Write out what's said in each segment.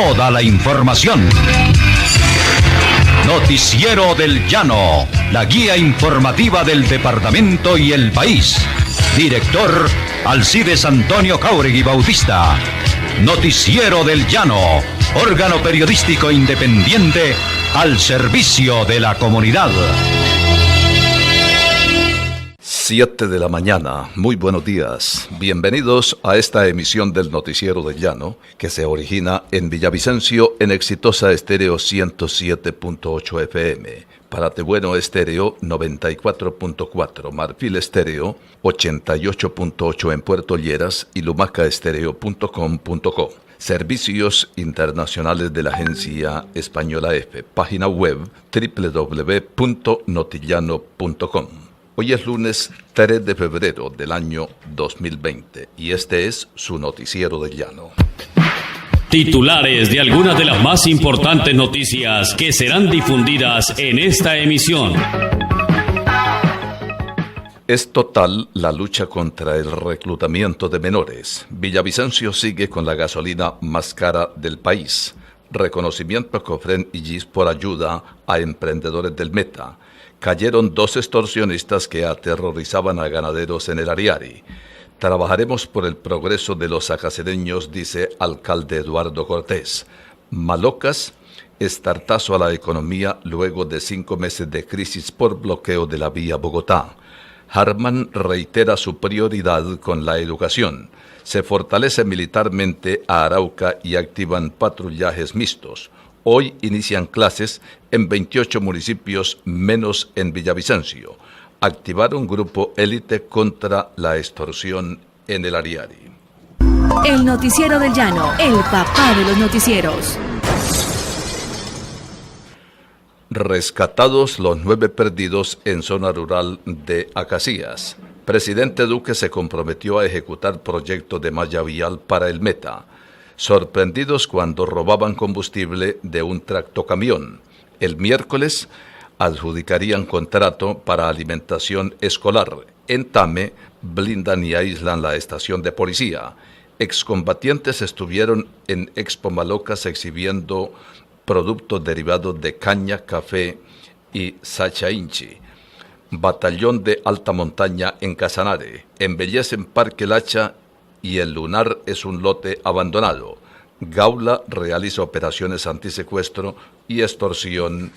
toda la información. Noticiero del Llano, la guía informativa del departamento y el país. Director Alcides Antonio Jáuregui Bautista. Noticiero del Llano, órgano periodístico independiente al servicio de la comunidad. 7 de la mañana, muy buenos días. Bienvenidos a esta emisión del Noticiero del Llano, que se origina en Villavicencio en Exitosa Estéreo 107.8 FM, Paratebueno Estéreo 94.4, Marfil Estéreo 88.8 en Puerto Lleras y lumacaestereo.com.co. Servicios internacionales de la agencia española EFE. Página web www.notillano.com. Hoy es lunes 3 de febrero del año 2020 y este es su Noticiero del Llano. Titulares de algunas de las más importantes noticias que serán difundidas en esta emisión. Es total la lucha contra el reclutamiento de menores. Villavicencio sigue con la gasolina más cara del país. Reconocimiento a Cofren y GIS por ayuda a emprendedores del Meta. Cayeron 2 extorsionistas que aterrorizaban a ganaderos en el Ariari. Trabajaremos por el progreso de los acacereños, dice alcalde Eduardo Cortés. Malocas, estartazo a la economía luego de 5 meses de crisis por bloqueo de la vía Bogotá. Harman reitera su prioridad con la educación. Se fortalece militarmente a Arauca y activan patrullajes mixtos. Hoy inician clases en 28 municipios menos en Villavicencio. Activaron grupo élite contra la extorsión en el Ariari. El Noticiero del Llano, el papá de los noticieros. Rescatados los 9 perdidos en zona rural de Acacías. Presidente Duque se comprometió a ejecutar proyecto de malla vial para el Meta. Sorprendidos cuando robaban combustible de un tractocamión. El miércoles adjudicarían contrato para alimentación escolar. En Tame blindan y aíslan la estación de policía. Excombatientes estuvieron en Expo Malocas exhibiendo productos derivados de caña, café y sacha inchi. Batallón de alta montaña en Casanare. Embellecen Parque Lacha y el Lunar es un lote abandonado. Gaula realiza operaciones antisecuestro y extorsión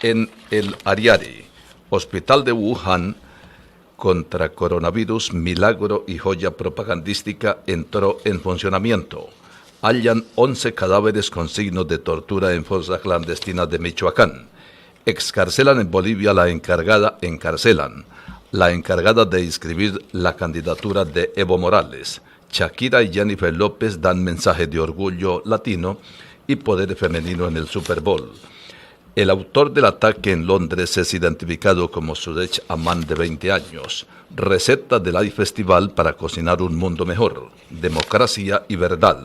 en el Ariari. Hospital de Wuhan contra coronavirus, milagro y joya propagandística entró en funcionamiento. Hallan 11 cadáveres con signos de tortura en fosas clandestinas de Michoacán. Excarcelan en Bolivia encarcelan la encargada de inscribir la candidatura de Evo Morales. Shakira y Jennifer López dan mensaje de orgullo latino y poder femenino en el Super Bowl. El autor del ataque en Londres es identificado como Sudech Aman, de 20 años. Receta del iFestival para cocinar un mundo mejor. Democracia y verdad.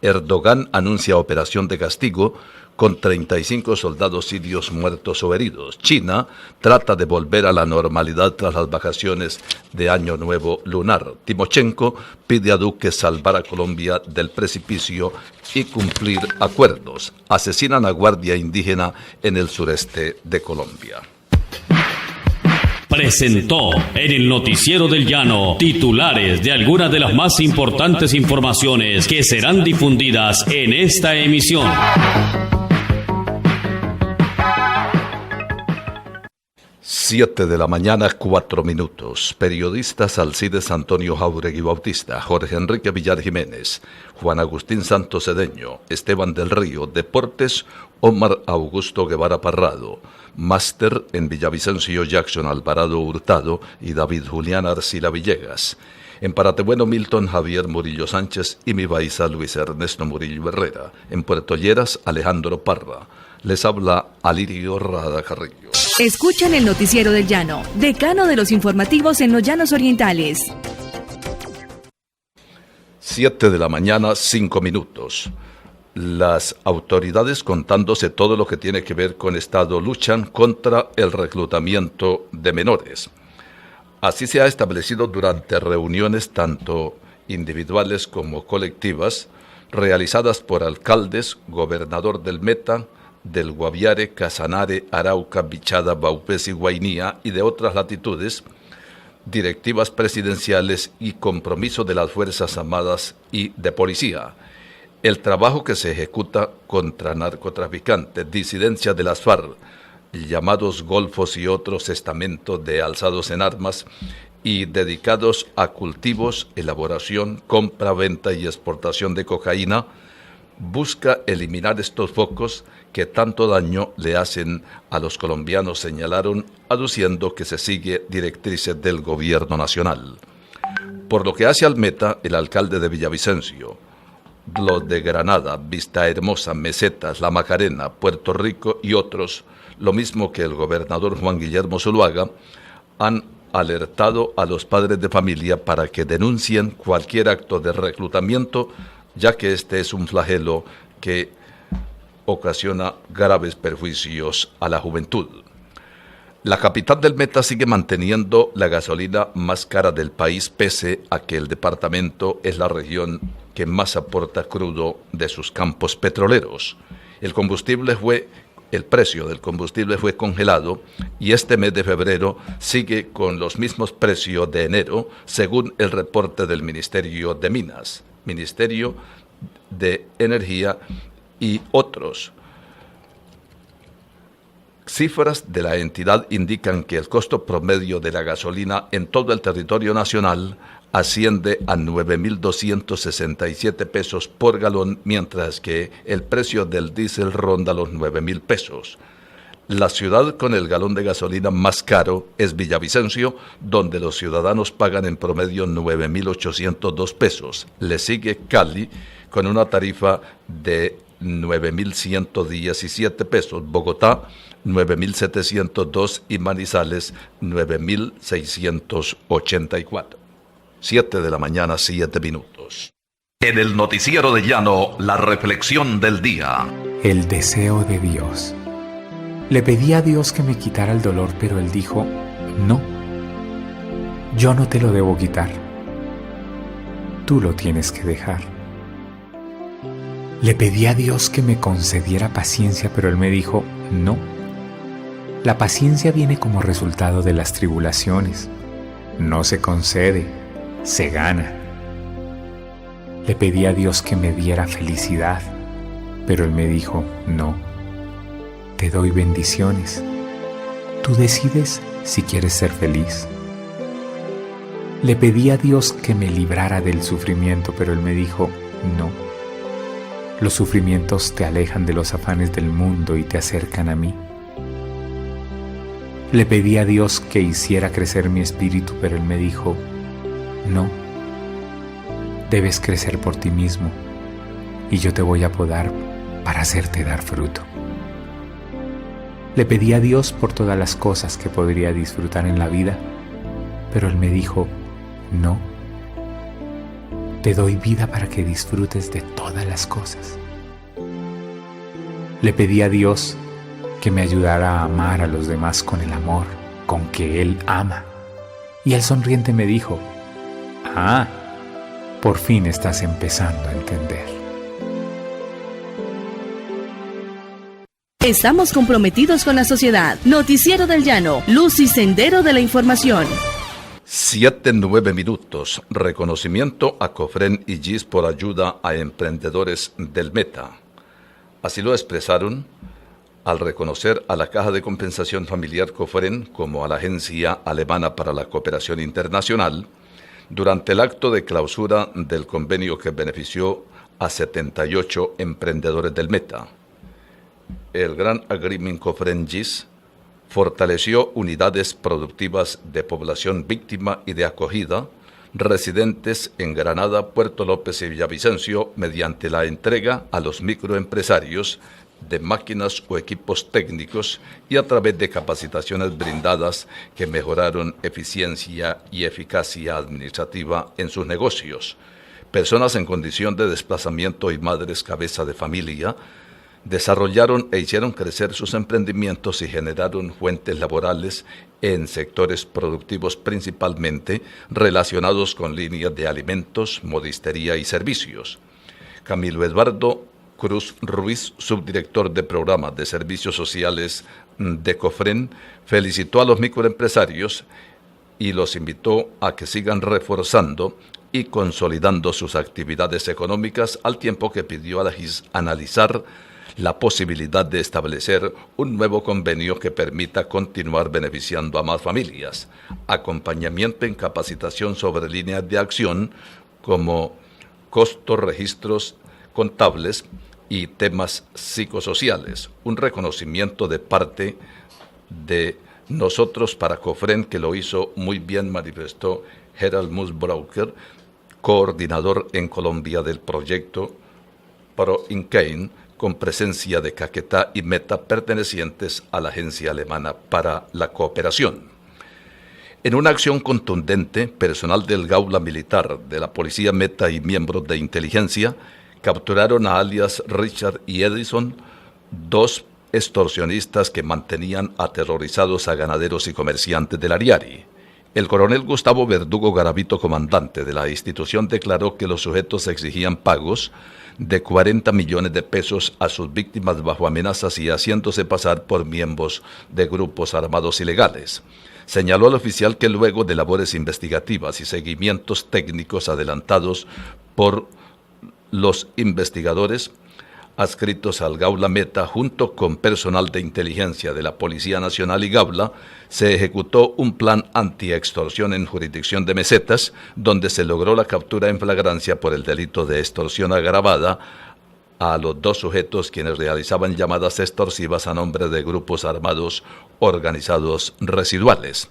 Erdogan anuncia operación de castigo con 35 soldados sirios muertos o heridos. China trata de volver a la normalidad tras las vacaciones de Año Nuevo lunar. Timochenko pide a Duque salvar a Colombia del precipicio y cumplir acuerdos. Asesinan a guardia indígena en el sureste de Colombia. Presentó en el Noticiero del Llano titulares de algunas de las más importantes informaciones que serán difundidas en esta emisión. 7 de la mañana, 4 minutos. Periodistas Alcides Antonio Jáuregui Bautista, Jorge Enrique Villar Jiménez, Juan Agustín Santos Cedeño, Esteban del Río. Deportes, Omar Augusto Guevara Parrado. Máster en Villavicencio, Jackson Alvarado Hurtado y David Julián Arcila Villegas. En Paratebueno, Milton Javier Murillo Sánchez y mi Baiza Luis Ernesto Murillo Herrera. En Puerto Lleras, Alejandro Parra. Les habla Alirio Rada Carrillo. Escuchan el Noticiero del Llano, decano de los informativos en los Llanos Orientales. 7 de la mañana, 5 minutos. Las autoridades, contándose todo lo que tiene que ver con Estado, luchan contra el reclutamiento de menores. Así se ha establecido durante reuniones tanto individuales como colectivas, realizadas por alcaldes, gobernador del Meta, del Guaviare, Casanare, Arauca, Bichada, Vaupés y Guainía y de otras latitudes, directivas presidenciales y compromiso de las Fuerzas Armadas y de Policía. El trabajo que se ejecuta contra narcotraficantes, disidencia de las FARC, llamados golfos y otros estamentos de alzados en armas y dedicados a cultivos, elaboración, compra, venta y exportación de cocaína, busca eliminar estos focos que tanto daño le hacen a los colombianos, señalaron, aduciendo que se sigue directrices del gobierno nacional. Por lo que hace al Meta, el alcalde de Villavicencio, los de Granada, Vista Hermosa, Mesetas, La Macarena, Puerto Rico y otros, lo mismo que el gobernador Juan Guillermo Zuluaga, han alertado a los padres de familia para que denuncien cualquier acto de reclutamiento, ya que este es un flagelo que ocasiona graves perjuicios a la juventud. La capital del Meta sigue manteniendo la gasolina más cara del país, pese a que el departamento es la región que más aporta crudo de sus campos petroleros. El precio del combustible fue congelado y este mes de febrero sigue con los mismos precios de enero, según el reporte del Ministerio de Minas, Ministerio de Energía y otros. Cifras de la entidad indican que el costo promedio de la gasolina en todo el territorio nacional asciende a 9.267 pesos por galón, mientras que el precio del diésel ronda los 9.000 pesos. La ciudad con el galón de gasolina más caro es Villavicencio, donde los ciudadanos pagan en promedio 9.802 pesos. Le sigue Cali con una tarifa de 9.117 pesos, Bogotá 9.702 y Manizales 9.684. 7 de la mañana, 7 minutos. En el noticiero de Llano, la reflexión del día. El deseo de Dios. Le pedí a Dios que me quitara el dolor, pero Él dijo, no, yo no te lo debo quitar. Tú lo tienes que dejar. Le pedí a Dios que me concediera paciencia, pero Él me dijo, no. La paciencia viene como resultado de las tribulaciones. No se concede, se gana. Le pedí a Dios que me diera felicidad, pero Él me dijo, no. Te doy bendiciones. Tú decides si quieres ser feliz. Le pedí a Dios que me librara del sufrimiento, pero Él me dijo, no. Los sufrimientos te alejan de los afanes del mundo y te acercan a mí. Le pedí a Dios que hiciera crecer mi espíritu, pero Él me dijo, no. Debes crecer por ti mismo y yo te voy a podar para hacerte dar fruto. Le pedí a Dios por todas las cosas que podría disfrutar en la vida, pero Él me dijo, no. Te doy vida para que disfrutes de todas las cosas. Le pedí a Dios que me ayudara a amar a los demás con el amor con que Él ama. Y Él sonriente me dijo, por fin estás empezando a entender. Estamos comprometidos con la sociedad. Noticiero del Llano, luz y sendero de la información. 7:09 minutos. Reconocimiento a Cofren y GIS por ayuda a emprendedores del Meta. Así lo expresaron al reconocer a la Caja de Compensación Familiar Cofren como a la Agencia Alemana para la Cooperación Internacional durante el acto de clausura del convenio que benefició a 78 emprendedores del Meta. El Gran Agreement Cofren-GIS fortaleció unidades productivas de población víctima y de acogida residentes en Granada, Puerto López y Villavicencio mediante la entrega a los microempresarios de máquinas o equipos técnicos y a través de capacitaciones brindadas que mejoraron eficiencia y eficacia administrativa en sus negocios. Personas en condición de desplazamiento y madres cabeza de familia desarrollaron e hicieron crecer sus emprendimientos y generaron fuentes laborales en sectores productivos principalmente relacionados con líneas de alimentos, modistería y servicios. Camilo Eduardo Cruz Ruiz, subdirector de programas de servicios sociales de COFREN, felicitó a los microempresarios y los invitó a que sigan reforzando y consolidando sus actividades económicas, al tiempo que pidió analizar la posibilidad de establecer un nuevo convenio que permita continuar beneficiando a más familias, acompañamiento en capacitación sobre líneas de acción como costos, registros contables y temas psicosociales, un reconocimiento de parte de nosotros para COFREN, que lo hizo muy bien, manifestó Gerald Musbroker, coordinador en Colombia del proyecto Pro-Inkein, con presencia de Caquetá y Meta, pertenecientes a la Agencia Alemana para la Cooperación. En una acción contundente, personal del Gaula Militar, de la Policía Meta y miembros de inteligencia capturaron a alias Richard y Edison, dos extorsionistas que mantenían aterrorizados a ganaderos y comerciantes del Ariari. El coronel Gustavo Verdugo Garavito, comandante de la institución, declaró que los sujetos exigían pagos de 40 millones de pesos a sus víctimas bajo amenazas y haciéndose pasar por miembros de grupos armados ilegales. Señaló al oficial que luego de labores investigativas y seguimientos técnicos adelantados por los investigadores adscritos al Gaula Meta, junto con personal de inteligencia de la Policía Nacional y Gaula, se ejecutó un plan anti-extorsión en jurisdicción de Mesetas, donde se logró la captura en flagrancia por el delito de extorsión agravada a los dos sujetos quienes realizaban llamadas extorsivas a nombre de grupos armados organizados residuales.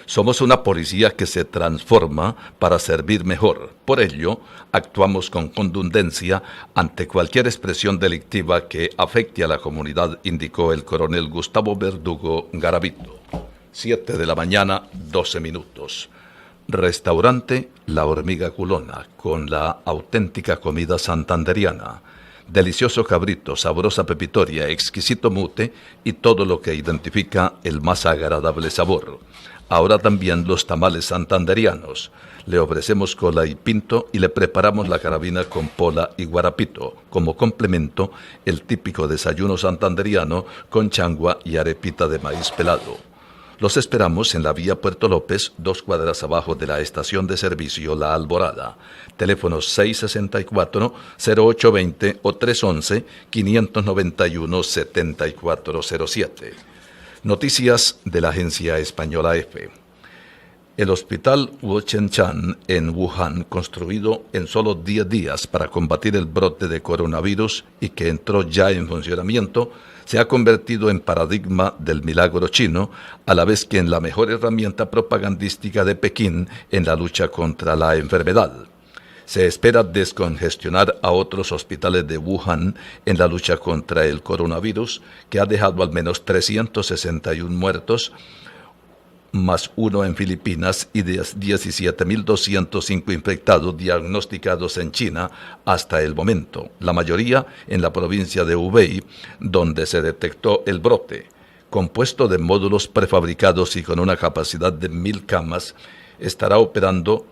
Somos una policía que se transforma para servir mejor. Por ello, actuamos con contundencia ante cualquier expresión delictiva que afecte a la comunidad, indicó el coronel Gustavo Verdugo Garavito. 7 de la mañana, 12 minutos. Restaurante La Hormiga Culona, con la auténtica comida santanderiana. Delicioso cabrito, sabrosa pepitoria, exquisito mute y todo lo que identifica el más agradable sabor. Ahora también los tamales santanderianos. Le ofrecemos cola y pinto y le preparamos la carabina con pola y guarapito. Como complemento, el típico desayuno santanderiano con changua y arepita de maíz pelado. Los esperamos en la vía Puerto López, 2 cuadras abajo de la estación de servicio La Alborada. Teléfonos 664-0820 o 311-591-7407. Noticias de la agencia española EFE. El hospital Wuchenchan en Wuhan, construido en solo 10 días para combatir el brote de coronavirus y que entró ya en funcionamiento, se ha convertido en paradigma del milagro chino, a la vez que en la mejor herramienta propagandística de Pekín en la lucha contra la enfermedad. Se espera descongestionar a otros hospitales de Wuhan en la lucha contra el coronavirus, que ha dejado al menos 361 muertos, más uno en Filipinas y 17.205 infectados diagnosticados en China hasta el momento, la mayoría en la provincia de Hubei, donde se detectó el brote. Compuesto de módulos prefabricados y con una capacidad de 1.000 camas, estará operado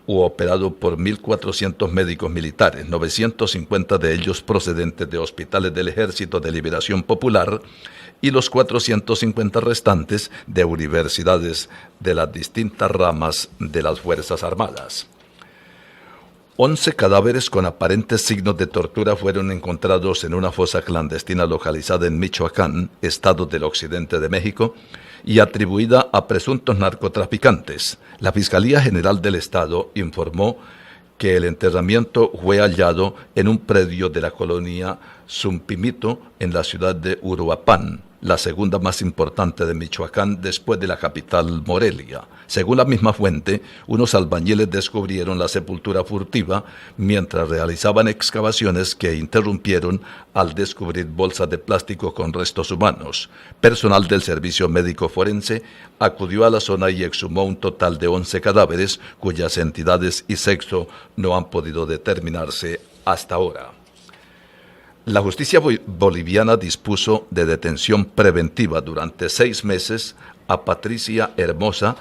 por 1.400 médicos militares, 950 de ellos procedentes de hospitales del Ejército de Liberación Popular y los 450 restantes de universidades de las distintas ramas de las Fuerzas Armadas. 11 cadáveres con aparentes signos de tortura fueron encontrados en una fosa clandestina localizada en Michoacán, estado del occidente de México, y atribuida a presuntos narcotraficantes. La Fiscalía General del Estado informó que el enterramiento fue hallado en un predio de la colonia Zumpimito en la ciudad de Uruapan, la segunda más importante de Michoacán después de la capital Morelia. Según la misma fuente, unos albañiles descubrieron la sepultura furtiva mientras realizaban excavaciones que interrumpieron al descubrir bolsas de plástico con restos humanos. Personal del Servicio Médico Forense acudió a la zona y exhumó un total de 11 cadáveres cuyas entidades y sexo no han podido determinarse hasta ahora. La justicia boliviana dispuso de detención preventiva durante 6 meses a Patricia Hermosa,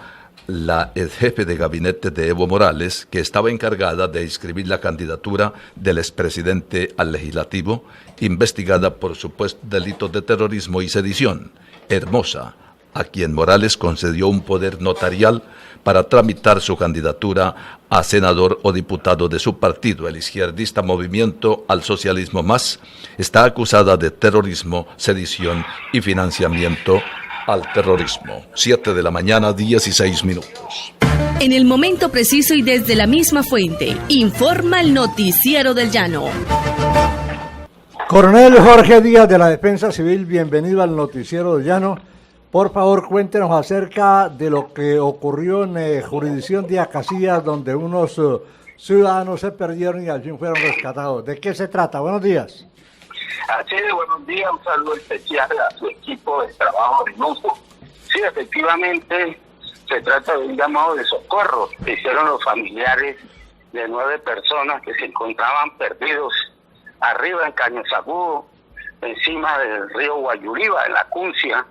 la jefe de gabinete de Evo Morales, que estaba encargada de inscribir la candidatura del expresidente al legislativo, investigada por supuestos delitos de terrorismo y sedición, Hermosa, a quien Morales concedió un poder notarial para tramitar su candidatura a senador o diputado de su partido, el izquierdista Movimiento al Socialismo Más, está acusada de terrorismo, sedición y financiamiento al terrorismo. 7 de la mañana, 16 minutos. En el momento preciso y desde la misma fuente, informa el Noticiero del Llano. Coronel Jorge Díaz de la Defensa Civil, bienvenido al Noticiero del Llano. Por favor, cuéntenos acerca de lo que ocurrió en jurisdicción de Acacías, donde unos ciudadanos se perdieron y al fin fueron rescatados. ¿De qué se trata? Buenos días. Así de buenos días, un saludo especial a su equipo de trabajo de lujo. Sí, efectivamente, se trata de un llamado de socorro que hicieron los familiares de 9 personas que se encontraban perdidos arriba en Cañosagudo, encima del río Guayuriba, en la Cuncia.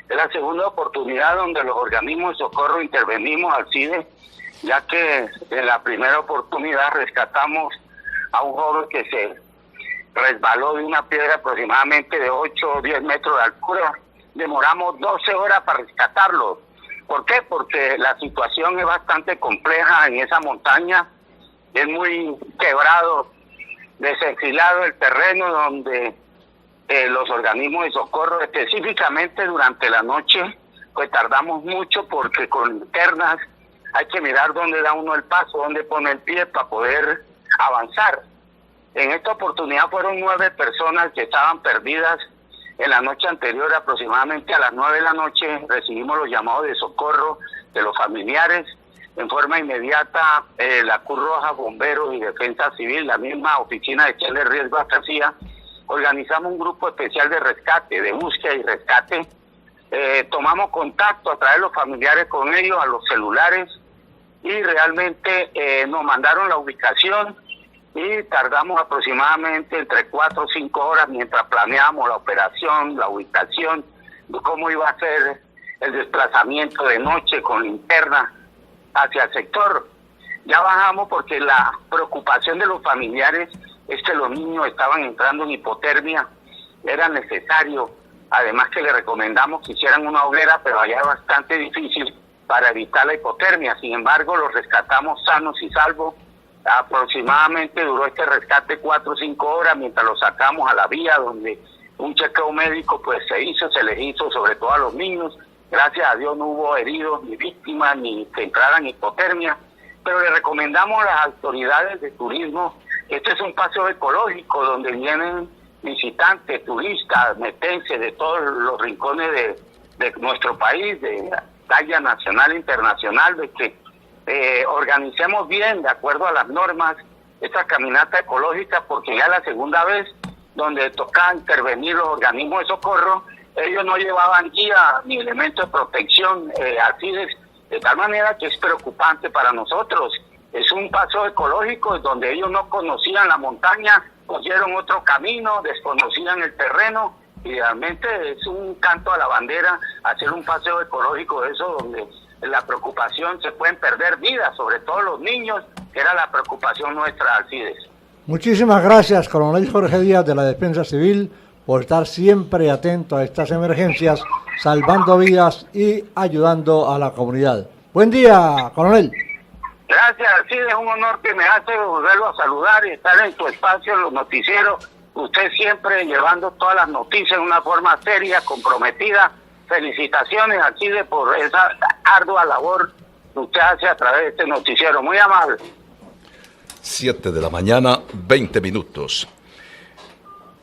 Es la segunda oportunidad donde los organismos de socorro intervenimos al CIDE, ya que en la primera oportunidad rescatamos a un joven que se resbaló de una piedra aproximadamente de 8 o 10 metros de altura. Demoramos 12 horas para rescatarlo. ¿Por qué? Porque la situación es bastante compleja en esa montaña. Es muy quebrado, desenfilado el terreno donde los organismos de socorro, específicamente durante la noche, pues tardamos mucho porque con linternas hay que mirar dónde da uno el paso, dónde pone el pie para poder avanzar. En esta oportunidad fueron 9 personas que estaban perdidas. En la noche anterior, aproximadamente a las 9 de la noche, recibimos los llamados de socorro de los familiares. En forma inmediata, la Cruz Roja, Bomberos y Defensa Civil, la misma Oficina de Gestión de Riesgo Acacías, organizamos un grupo especial de rescate, de búsqueda y rescate. Tomamos contacto a través de los familiares con ellos, a los celulares, y realmente nos mandaron la ubicación y tardamos aproximadamente entre 4 o 5 horas mientras planeábamos la operación, la ubicación, cómo iba a ser el desplazamiento de noche con linterna hacia el sector. Ya bajamos porque la preocupación de los familiares es que los niños estaban entrando en hipotermia. Era necesario, además que le recomendamos que hicieran una hoguera, pero allá es bastante difícil para evitar la hipotermia. Sin embargo, los rescatamos sanos y salvos. Aproximadamente duró este rescate 4 o 5 horas mientras los sacamos a la vía, donde un chequeo médico pues se les hizo sobre todo a los niños. Gracias a Dios no hubo heridos ni víctimas ni que entraran en hipotermia, pero le recomendamos a las autoridades de turismo que este es un paseo ecológico donde vienen visitantes, turistas, metenses de todos los rincones de nuestro país, de talla nacional e internacional, de que organicemos bien, de acuerdo a las normas, esta caminata ecológica, porque ya la segunda vez donde toca intervenir los organismos de socorro, ellos no llevaban guía ni elementos de protección, así de tal manera que es preocupante para nosotros. Es un paseo ecológico donde ellos no conocían la montaña, cogieron otro camino, desconocían el terreno, y realmente es un canto a la bandera hacer un paseo ecológico de eso, donde la preocupación se pueden perder vidas, sobre todo los niños, que era la preocupación nuestra, Alcides. Muchísimas gracias, Coronel Jorge Díaz de la Defensa Civil, por estar siempre atento a estas emergencias, salvando vidas y ayudando a la comunidad. Buen día, Coronel. Gracias, Alcides, es un honor que me hace volverlo a saludar y estar en tu espacio, en los noticieros. Usted siempre llevando todas las noticias de una forma seria, comprometida. Felicitaciones, Alcides, por esa ardua labor que usted hace a través de este noticiero. Muy amable. 7 de la mañana, 20 minutos.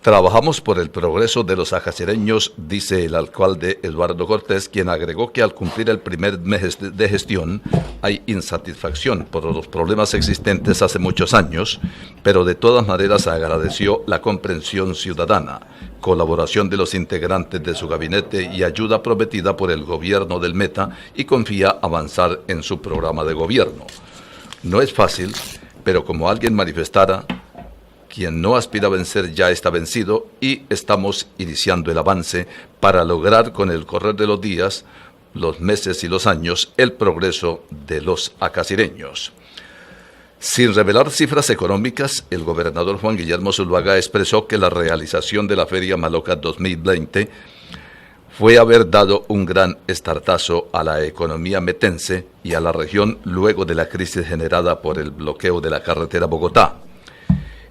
Trabajamos por el progreso de los acacireños, dice el alcalde Eduardo Cortés, quien agregó que al cumplir el primer mes de gestión hay insatisfacción por los problemas existentes hace muchos años, pero de todas maneras agradeció la comprensión ciudadana, colaboración de los integrantes de su gabinete y ayuda prometida por el gobierno del Meta y confía avanzar en su programa de gobierno. No es fácil, pero como alguien manifestara, quien no aspira a vencer ya está vencido y estamos iniciando el avance para lograr con el correr de los días los meses y los años el progreso de los acasireños. Sin revelar cifras económicas, el gobernador Juan Guillermo Zuluaga expresó que la realización de la Feria Maloca 2020 fue haber dado un gran estartazo a la economía metense y a la región luego de la crisis generada por el bloqueo de la carretera Bogotá.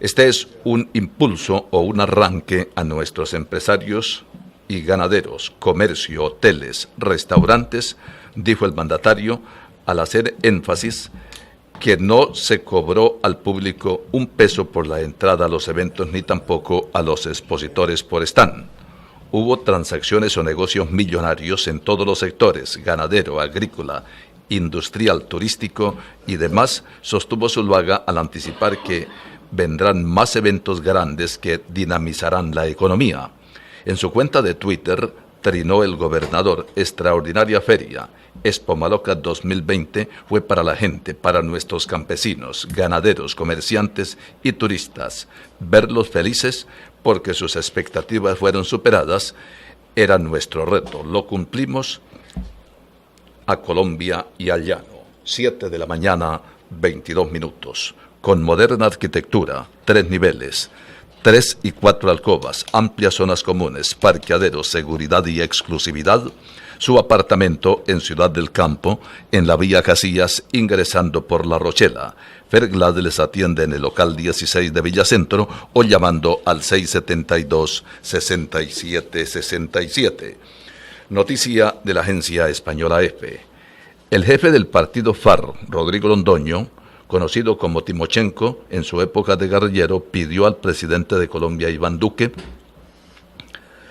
Este es un impulso o un arranque a nuestros empresarios y ganaderos, comercio, hoteles, restaurantes, dijo el mandatario al hacer énfasis que no se cobró al público un peso por la entrada a los eventos ni tampoco a los expositores por stand. Hubo transacciones o negocios millonarios en todos los sectores, ganadero, agrícola, industrial, turístico y demás, sostuvo Zuluaga al anticipar que vendrán más eventos grandes que dinamizarán la economía. En su cuenta de Twitter, trinó el gobernador: extraordinaria feria, Expo Maloca 2020 fue para la gente, para nuestros campesinos, ganaderos, comerciantes y turistas. Verlos felices porque sus expectativas fueron superadas era nuestro reto. Lo cumplimos a Colombia y al llano. 7 de la mañana, 22 minutos. Con moderna arquitectura, 3 niveles, 3 y 4 alcobas, amplias zonas comunes, parqueaderos, seguridad y exclusividad, su apartamento en Ciudad del Campo, en la vía Casillas, ingresando por La Rochela. Ferglad les atiende en el local 16 de Villacentro o llamando al 672-6767. Noticia de la agencia española EFE. El jefe del partido FARC, Rodrigo Londoño, conocido como Timochenko, en su época de guerrillero, pidió al presidente de Colombia, Iván Duque,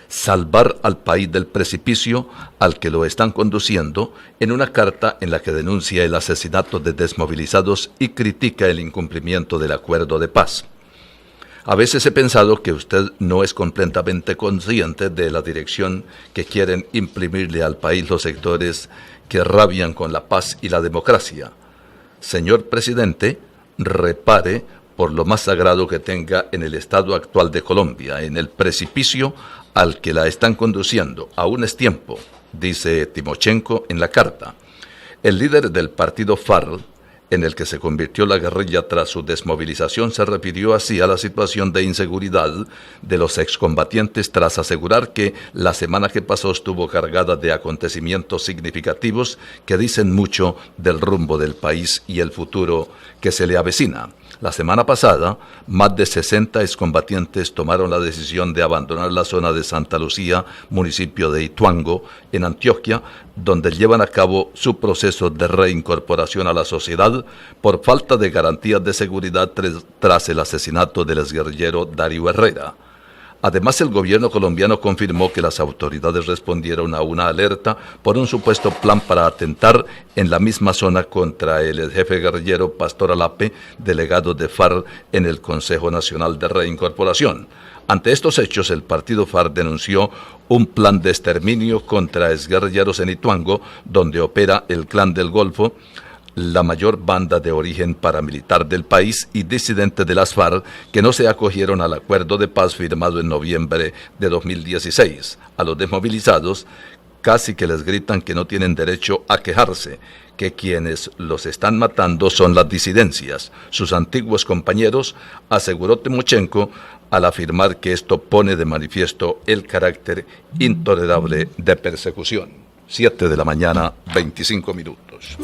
salvar al país del precipicio al que lo están conduciendo, en una carta en la que denuncia el asesinato de desmovilizados y critica el incumplimiento del acuerdo de paz. A veces he pensado que usted no es completamente consciente de la dirección que quieren imprimirle al país los sectores que rabian con la paz y la democracia. Señor presidente, repare por lo más sagrado que tenga en el estado actual de Colombia, en el precipicio al que la están conduciendo. Aún es tiempo, dice Timochenko en la carta. El líder del partido FARC, en el que se convirtió la guerrilla tras su desmovilización, se refirió así a la situación de inseguridad de los excombatientes tras asegurar que la semana que pasó estuvo cargada de acontecimientos significativos que dicen mucho del rumbo del país y el futuro que se le avecina. La semana pasada, más de 60 excombatientes tomaron la decisión de abandonar la zona de Santa Lucía, municipio de Ituango, en Antioquia, donde llevan a cabo su proceso de reincorporación a la sociedad por falta de garantías de seguridad tras el asesinato del exguerrillero Darío Herrera. Además, el gobierno colombiano confirmó que las autoridades respondieron a una alerta por un supuesto plan para atentar en la misma zona contra el jefe guerrillero Pastor Alape, delegado de FARC en el Consejo Nacional de Reincorporación. Ante estos hechos, el partido FARC denunció un plan de exterminio contra exguerrilleros en Ituango, donde opera el Clan del Golfo, la mayor banda de origen paramilitar del país, y disidentes de las FARC que no se acogieron al acuerdo de paz firmado en noviembre de 2016. A los desmovilizados casi que les gritan que no tienen derecho a quejarse, que quienes los están matando son las disidencias, sus antiguos compañeros, aseguró Timochenko al afirmar que esto pone de manifiesto el carácter intolerable de persecución. 7 de la mañana, 25 minutos.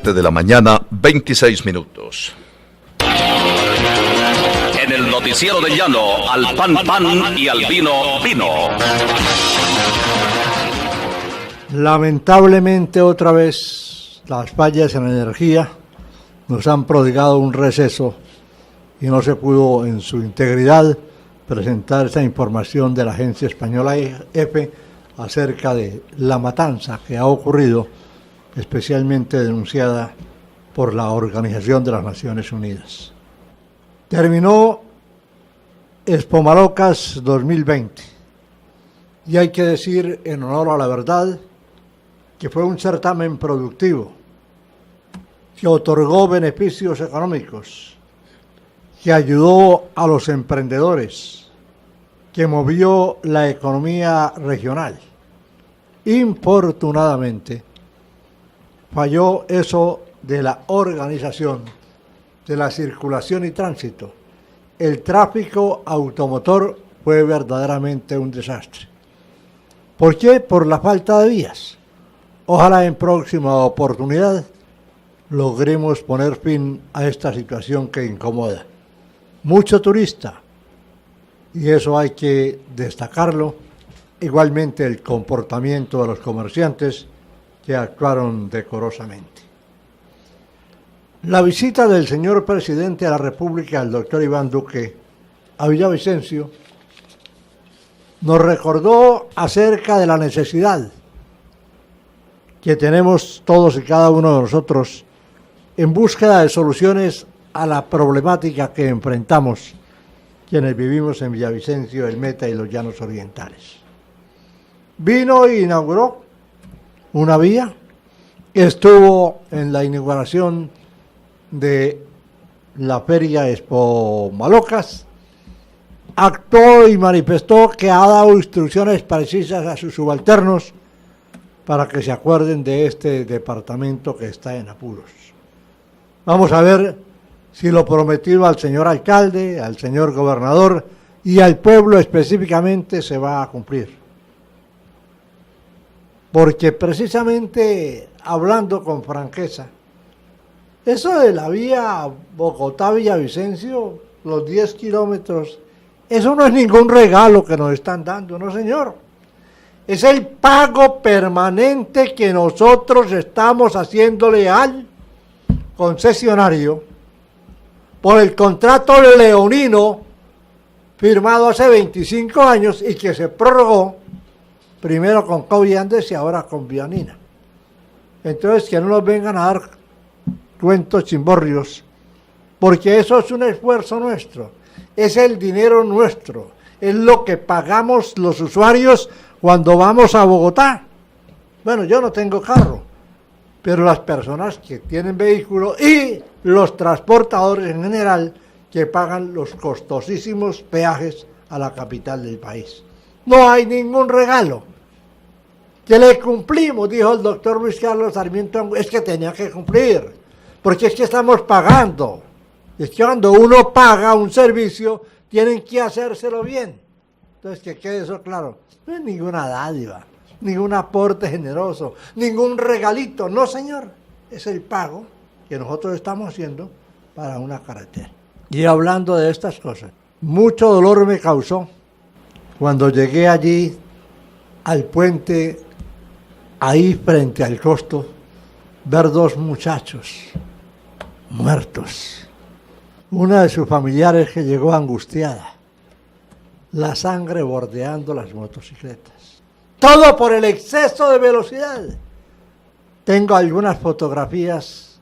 De la mañana, 26 minutos. En el noticiero del llano, al pan pan y al vino vino. Lamentablemente otra vez las fallas en energía nos han prodigado un receso y no se pudo en su integridad presentar esa información de la agencia española EFE acerca de la matanza que ha ocurrido, especialmente denunciada por la Organización de las Naciones Unidas. Terminó Expo Malocas 2020 y hay que decir, en honor a la verdad, que fue un certamen productivo, que otorgó beneficios económicos, que ayudó a los emprendedores, que movió la economía regional. Infortunadamente, falló eso de la organización, de la circulación y tránsito. El tráfico automotor fue verdaderamente un desastre. ¿Por qué? Por la falta de vías. Ojalá en próxima oportunidad logremos poner fin a esta situación que incomoda. Mucho turista, y eso hay que destacarlo. Igualmente el comportamiento de los comerciantes que actuaron decorosamente. La visita del señor presidente de la República, el doctor Iván Duque, a Villavicencio, nos recordó acerca de la necesidad que tenemos todos y cada uno de nosotros en búsqueda de soluciones a la problemática que enfrentamos quienes vivimos en Villavicencio, el Meta y los Llanos Orientales. Vino e inauguró una vía, estuvo en la inauguración de la Feria Expo Malocas, actuó y manifestó que ha dado instrucciones precisas a sus subalternos para que se acuerden de este departamento que está en apuros. Vamos a ver si lo prometido al señor alcalde, al señor gobernador y al pueblo específicamente se va a cumplir. Porque precisamente, hablando con franqueza, eso de la vía Bogotá-Villavicencio, los 10 kilómetros, eso no es ningún regalo que nos están dando, no señor. Es el pago permanente que nosotros estamos haciéndole al concesionario por el contrato leonino firmado hace 25 años y que se prorrogó primero con Coviandes y ahora con Vianina. Entonces que no nos vengan a dar cuentos chimborrios, porque eso es un esfuerzo nuestro, es el dinero nuestro, es lo que pagamos los usuarios cuando vamos a Bogotá. Bueno, yo no tengo carro, pero las personas que tienen vehículo y los transportadores en general que pagan los costosísimos peajes a la capital del país. No hay ningún regalo. Que le cumplimos, dijo el doctor Luis Carlos Sarmiento, es que tenía que cumplir, porque es que estamos pagando. Es que cuando uno paga un servicio, tienen que hacérselo bien. Entonces, que quede eso claro. No es ninguna dádiva, ningún aporte generoso, ningún regalito. No, señor. Es el pago que nosotros estamos haciendo para una carretera. Y hablando de estas cosas, mucho dolor me causó cuando llegué allí al puente, ahí frente al costo, ver dos muchachos muertos. Una de sus familiares que llegó angustiada, la sangre bordeando las motocicletas. Todo por el exceso de velocidad. Tengo algunas fotografías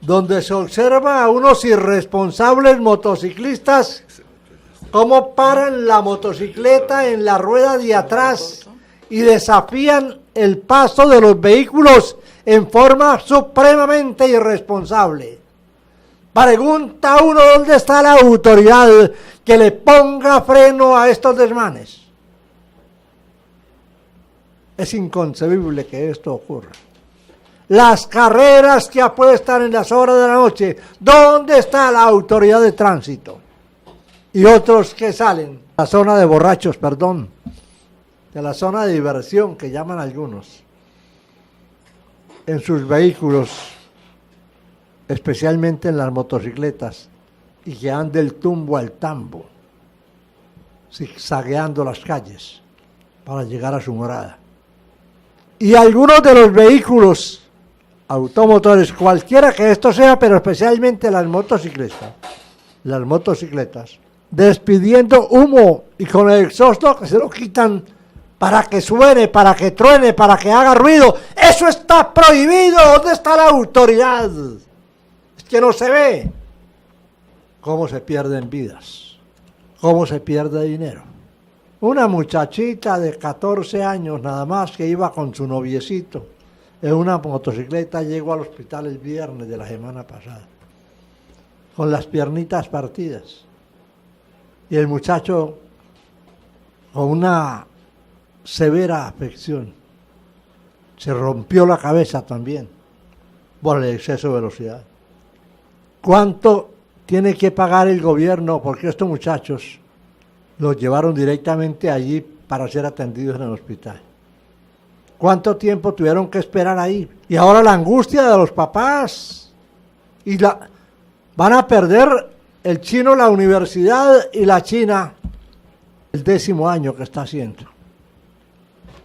donde se observa a unos irresponsables motociclistas cómo paran la motocicleta en la rueda de atrás y desafían el paso de los vehículos en forma supremamente irresponsable. Pregunta uno dónde está la autoridad que le ponga freno a estos desmanes. Es inconcebible que esto ocurra. Las carreras que apuestan en las horas de la noche, ¿dónde está la autoridad de tránsito? Y otros que salen, la zona de borrachos, de la zona de diversión que llaman algunos, en sus vehículos, especialmente en las motocicletas, y que van del tumbo al tambo, zigzagueando las calles para llegar a su morada. Y algunos de los vehículos automotores, cualquiera que esto sea, pero especialmente las motocicletas, despidiendo humo y con el exhausto que se lo quitan para que suene, para que truene, para que haga ruido. ¡Eso está prohibido! ¿Dónde está la autoridad? Es que no se ve cómo se pierden vidas, cómo se pierde dinero. Una muchachita de 14 años nada más que iba con su noviecito en una motocicleta llegó al hospital el viernes de la semana pasada, con las piernitas partidas. Y el muchacho con una severa afección. Se rompió la cabeza también por el exceso de velocidad. ¿Cuánto tiene que pagar el gobierno? Porque estos muchachos los llevaron directamente allí para ser atendidos en el hospital. ¿Cuánto tiempo tuvieron que esperar ahí? Y ahora la angustia de los papás. Van a perder el chino la universidad y la china el 10º año que está haciendo.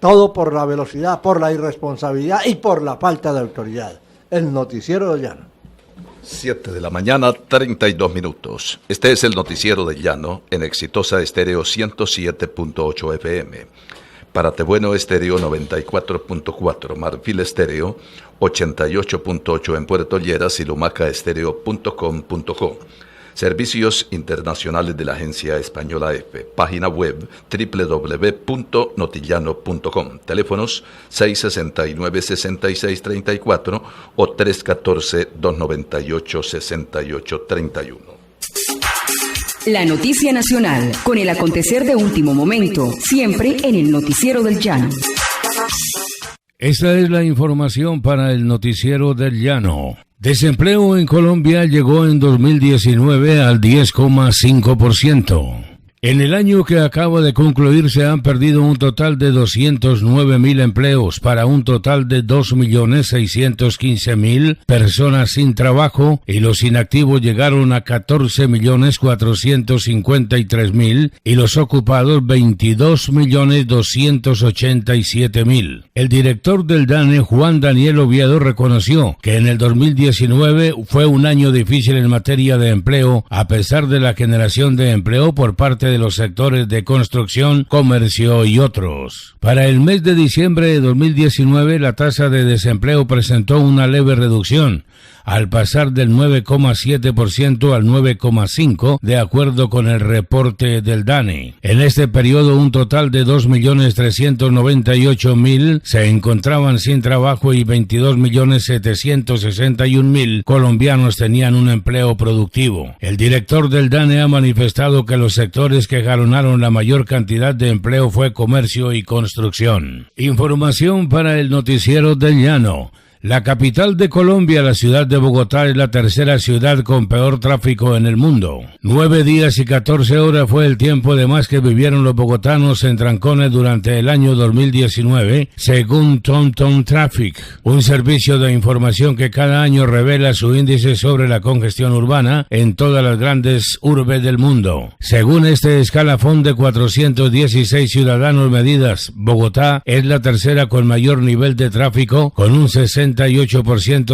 Todo por la velocidad, por la irresponsabilidad y por la falta de autoridad. El noticiero del llano. 7 de la mañana, 32 minutos. Este es el noticiero del llano en Exitosa Estéreo 107.8 FM. Para Tebueno Estéreo 94.4, Marfil Estéreo 88.8 en Puerto Lleras y lumacaestereo.com.co. Servicios internacionales de la agencia española EFE. Página web www.notillano.com. Teléfonos 669-6634 o 314-298-6831. La noticia nacional, con el acontecer de último momento, siempre en el Noticiero del Llano. Esta es la información para el Noticiero del Llano. Desempleo en Colombia llegó en 2019 al 10,5%. En el año que acaba de concluir se han perdido un total de 209.000 empleos para un total de 2.615.000 personas sin trabajo y los inactivos llegaron a 14.453.000 y los ocupados 22.287.000. El director del DANE, Juan Daniel Oviedo, reconoció que en el 2019 fue un año difícil en materia de empleo a pesar de la generación de empleo por parte de los sectores de construcción, comercio y otros. Para el mes de diciembre de 2019, la tasa de desempleo presentó una leve reducción, al pasar del 9,7% al 9,5%, de acuerdo con el reporte del DANE. En este periodo, un total de 2.398.000 se encontraban sin trabajo y 22.761.000 colombianos tenían un empleo productivo. El director del DANE ha manifestado que los sectores que jalonaron la mayor cantidad de empleo fue comercio y construcción. Información para el Noticiero del Llano. La capital de Colombia, la ciudad de Bogotá, es la tercera ciudad con peor tráfico en el mundo. 9 días y 14 horas fue el tiempo de más que vivieron los bogotanos en trancones durante el año 2019, según TomTom Traffic, un servicio de información que cada año revela su índice sobre la congestión urbana en todas las grandes urbes del mundo. Según este escalafón de 416 ciudadanos medidas, Bogotá es la tercera con mayor nivel de tráfico, con un 68%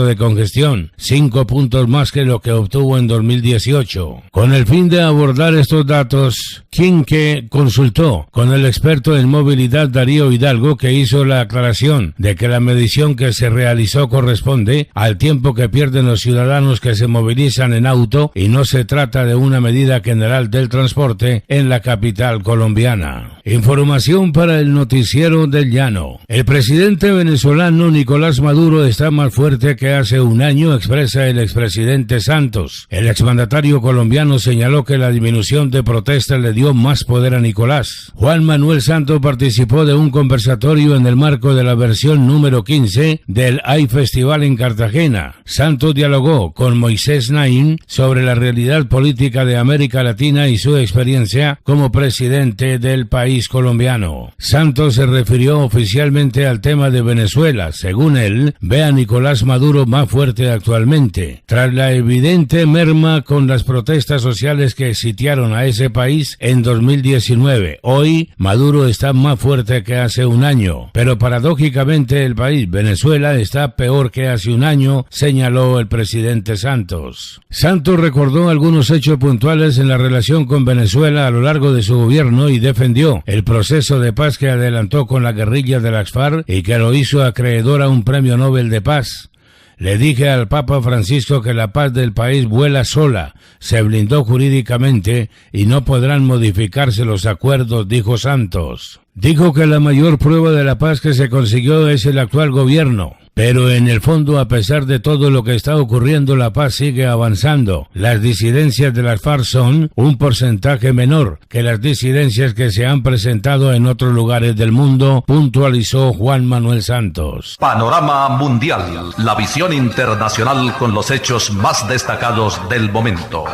de congestión, 5 puntos más que lo que obtuvo en 2018. Con el fin de abordar estos datos, Quinque consultó con el experto en movilidad Darío Hidalgo, que hizo la aclaración de que la medición que se realizó corresponde al tiempo que pierden los ciudadanos que se movilizan en auto y no se trata de una medida general del transporte en la capital colombiana. Información para el Noticiero del Llano. El presidente venezolano Nicolás Maduro está más fuerte que hace un año, expresa el expresidente Santos. El exmandatario colombiano señaló que la disminución de protestas le dio más poder a Nicolás. Juan Manuel Santos participó de un conversatorio en el marco de la versión número 15 del AI Festival en Cartagena. Santos dialogó con Moisés Naim sobre la realidad política de América Latina y su experiencia como presidente del país colombiano. Santos se refirió oficialmente al tema de Venezuela. Según él, ve a Nicolás Maduro más fuerte actualmente, tras la evidente merma con las protestas sociales que sitiaron a ese país en 2019. Hoy, Maduro está más fuerte que hace un año, pero paradójicamente el país, Venezuela, está peor que hace un año, señaló el presidente Santos. Santos recordó algunos hechos puntuales en la relación con Venezuela a lo largo de su gobierno y defendió el proceso de paz que adelantó con la guerrilla de las FARC y que lo hizo acreedor a un premio Nobel de Paz. Le dije al Papa Francisco que la paz del país vuela sola, se blindó jurídicamente y no podrán modificarse los acuerdos, dijo Santos. Dijo que la mayor prueba de la paz que se consiguió es el actual gobierno. Pero en el fondo, a pesar de todo lo que está ocurriendo, la paz sigue avanzando. Las disidencias de las FARC son un porcentaje menor que las disidencias que se han presentado en otros lugares del mundo, puntualizó Juan Manuel Santos. Panorama Mundial, la visión internacional con los hechos más destacados del momento.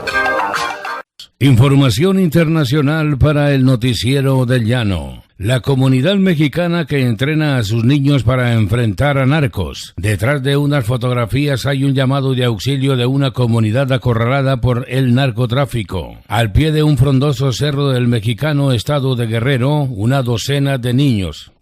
Información internacional para el Noticiero del Llano. La comunidad mexicana que entrena a sus niños para enfrentar a narcos. Detrás de unas fotografías hay un llamado de auxilio de una comunidad acorralada por el narcotráfico. Al pie de un frondoso cerro del mexicano estado de Guerrero, una docena de niños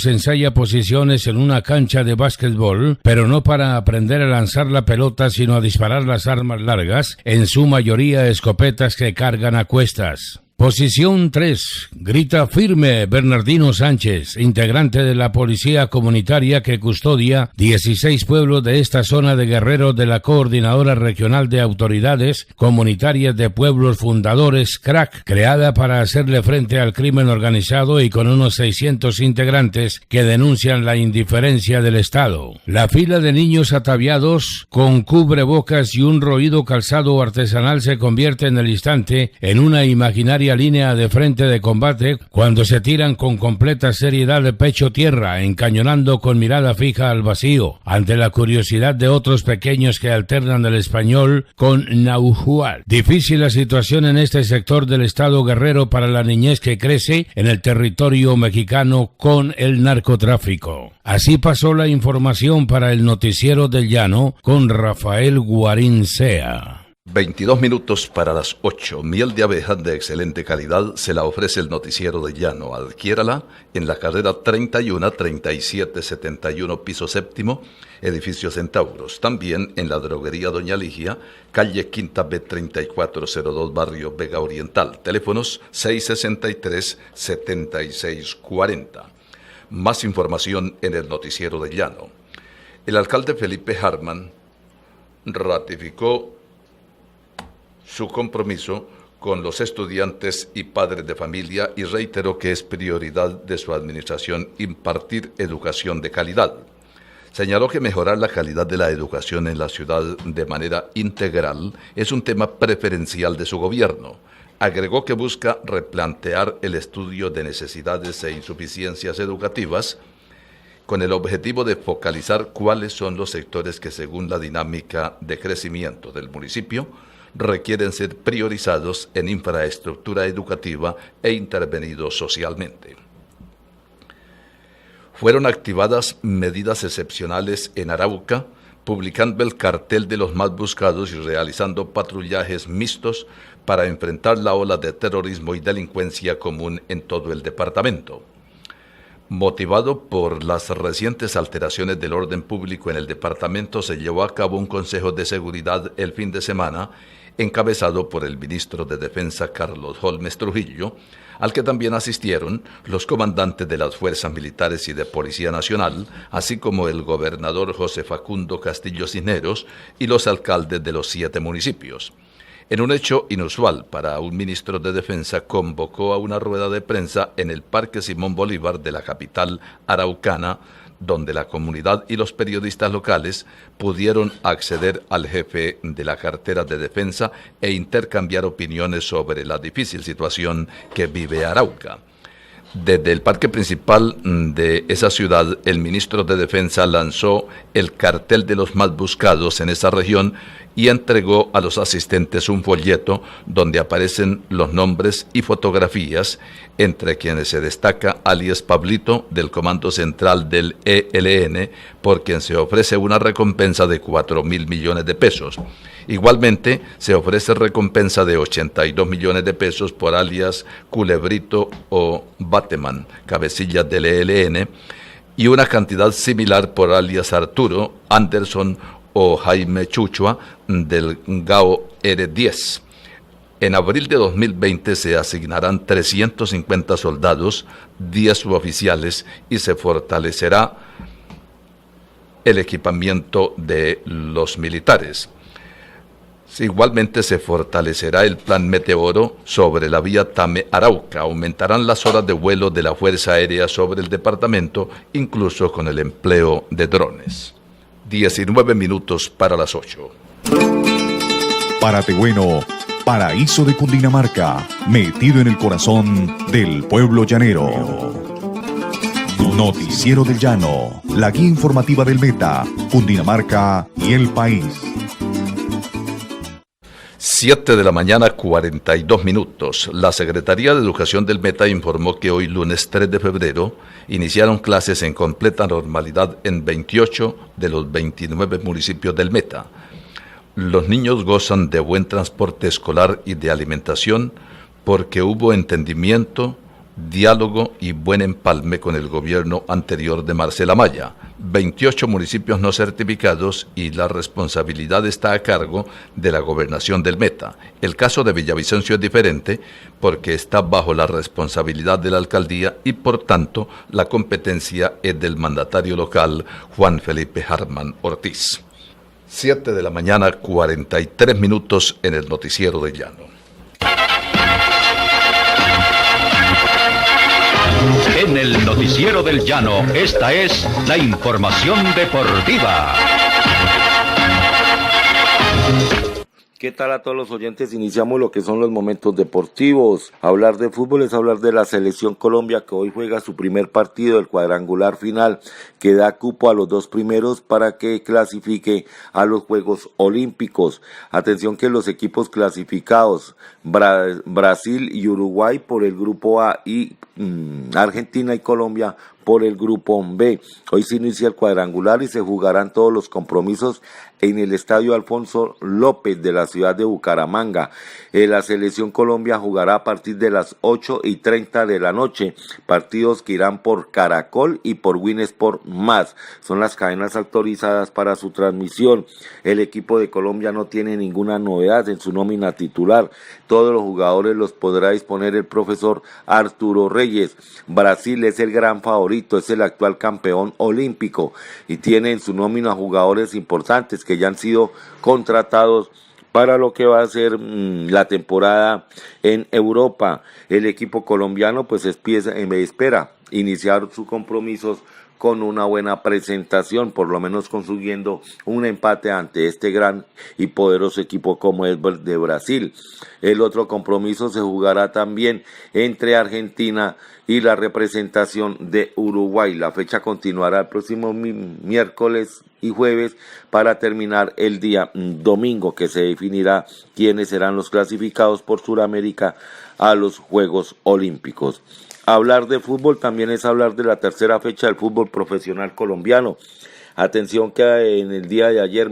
ensaya posiciones en una cancha de básquetbol, pero no para aprender a lanzar la pelota, sino a disparar las armas largas, en su mayoría escopetas que cargan a cuestas. Posición 3. Grita firme Bernardino Sánchez, integrante de la policía comunitaria que custodia 16 pueblos de esta zona de Guerrero de la Coordinadora Regional de Autoridades Comunitarias de Pueblos Fundadores, CRAC, creada para hacerle frente al crimen organizado y con unos 600 integrantes que denuncian la indiferencia del Estado. La fila de niños ataviados con cubrebocas y un roído calzado artesanal se convierte en el instante en una imaginaria línea de frente de combate cuando se tiran con completa seriedad de pecho tierra, encañonando con mirada fija al vacío, ante la curiosidad de otros pequeños que alternan el español con náhuatl. Difícil la situación en este sector del estado Guerrero para la niñez que crece en el territorio mexicano con el narcotráfico. Así pasó la información para el Noticiero del Llano con Rafael Guarín Sea. 22 minutos para las 8. Miel de abeja de excelente calidad se la ofrece el Noticiero de Llano. Adquiérala en la carrera 31 3771, piso séptimo, edificio Centauros. También en la droguería Doña Ligia, calle Quinta B 3402, barrio Vega Oriental. Teléfonos 663-7640. Más información en el Noticiero de Llano. El alcalde Felipe Harman ratificó su compromiso con los estudiantes y padres de familia y reiteró que es prioridad de su administración impartir educación de calidad. Señaló que mejorar la calidad de la educación en la ciudad de manera integral es un tema preferencial de su gobierno. Agregó que busca replantear el estudio de necesidades e insuficiencias educativas con el objetivo de focalizar cuáles son los sectores que, según la dinámica de crecimiento del municipio, requieren ser priorizados en infraestructura educativa e intervenidos socialmente. Fueron activadas medidas excepcionales en Arauca, publicando el cartel de los más buscados y realizando patrullajes mixtos para enfrentar la ola de terrorismo y delincuencia común en todo el departamento. Motivado por las recientes alteraciones del orden público en el departamento, se llevó a cabo un consejo de seguridad el fin de semana, encabezado por el ministro de Defensa Carlos Holmes Trujillo, al que también asistieron los comandantes de las Fuerzas Militares y de Policía Nacional, así como el gobernador José Facundo Castillo Cisneros y los alcaldes de los 7 municipios. En un hecho inusual para un ministro de Defensa, convocó a una rueda de prensa en el Parque Simón Bolívar de la capital araucana, donde la comunidad y los periodistas locales pudieron acceder al jefe de la cartera de defensa e intercambiar opiniones sobre la difícil situación que vive Arauca. Desde el parque principal de esa ciudad, el ministro de Defensa lanzó el cartel de los más buscados en esa región y entregó a los asistentes un folleto donde aparecen los nombres y fotografías, entre quienes se destaca alias Pablito del Comando Central del ELN, por quien se ofrece una recompensa de 4.000 millones de pesos. Igualmente, se ofrece recompensa de 82 millones de pesos por alias Culebrito o Bateman, cabecillas del ELN, y una cantidad similar por alias Arturo, Anderson o Jaime Chuchua del GAO R10. En abril de 2020 se asignarán 350 soldados, 10 suboficiales y se fortalecerá el equipamiento de los militares. Igualmente se fortalecerá el plan Meteoro sobre la vía Tame-Arauca. Aumentarán las horas de vuelo de la Fuerza Aérea sobre el departamento, incluso con el empleo de drones. 19 minutos para las 8. Párate Bueno, paraíso de Cundinamarca, metido en el corazón del pueblo llanero. Noticiero del Llano, la guía informativa del Meta, Cundinamarca y el país. 7 de la mañana, 42 minutos. La Secretaría de Educación del Meta informó que hoy, lunes 3 de febrero, iniciaron clases en completa normalidad en 28 de los 29 municipios del Meta. Los niños gozan de buen transporte escolar y de alimentación porque hubo entendimiento, diálogo y buen empalme con el gobierno anterior de Marcela Maya. 28 municipios no certificados y la responsabilidad está a cargo de la gobernación del Meta. El caso de Villavicencio es diferente porque está bajo la responsabilidad de la alcaldía y por tanto la competencia es del mandatario local Juan Felipe Harman Ortiz. 7 de la mañana, 43 minutos en el Noticiero del Llano. En el Noticiero del Llano, esta es la información deportiva. ¿Qué tal a todos los oyentes? Iniciamos lo que son los momentos deportivos. Hablar de fútbol es hablar de la Selección Colombia, que hoy juega su primer partido, el cuadrangular final, que da cupo a los 2 primeros para que clasifique a los Juegos Olímpicos. Atención que los equipos clasificados, Brasil y Uruguay por el grupo A y Argentina y Colombia por el grupo B. Hoy se inicia el cuadrangular y se jugarán todos los compromisos en el Estadio Alfonso López de la ciudad de Bucaramanga. La Selección Colombia jugará a partir de las 8:30 de la noche, partidos que irán por Caracol y por Winsport Más. Son las cadenas autorizadas para su transmisión. El equipo de Colombia no tiene ninguna novedad en su nómina titular. Todos los jugadores los podrá disponer el profesor Arturo Reyes. Brasil es el gran favorito, es el actual campeón olímpico y tiene en su nómina jugadores importantes que ya han sido contratados para lo que va a ser la temporada en Europa. El equipo colombiano pues espera iniciar sus compromisos con una buena presentación, por lo menos consiguiendo un empate ante este gran y poderoso equipo como es de Brasil. El otro compromiso se jugará también entre Argentina y la representación de Uruguay. La fecha continuará el próximo miércoles y jueves para terminar el día domingo, que se definirá quiénes serán los clasificados por Sudamérica a los Juegos Olímpicos. Hablar de fútbol también es hablar de la tercera fecha del fútbol profesional colombiano. Atención que en el día de ayer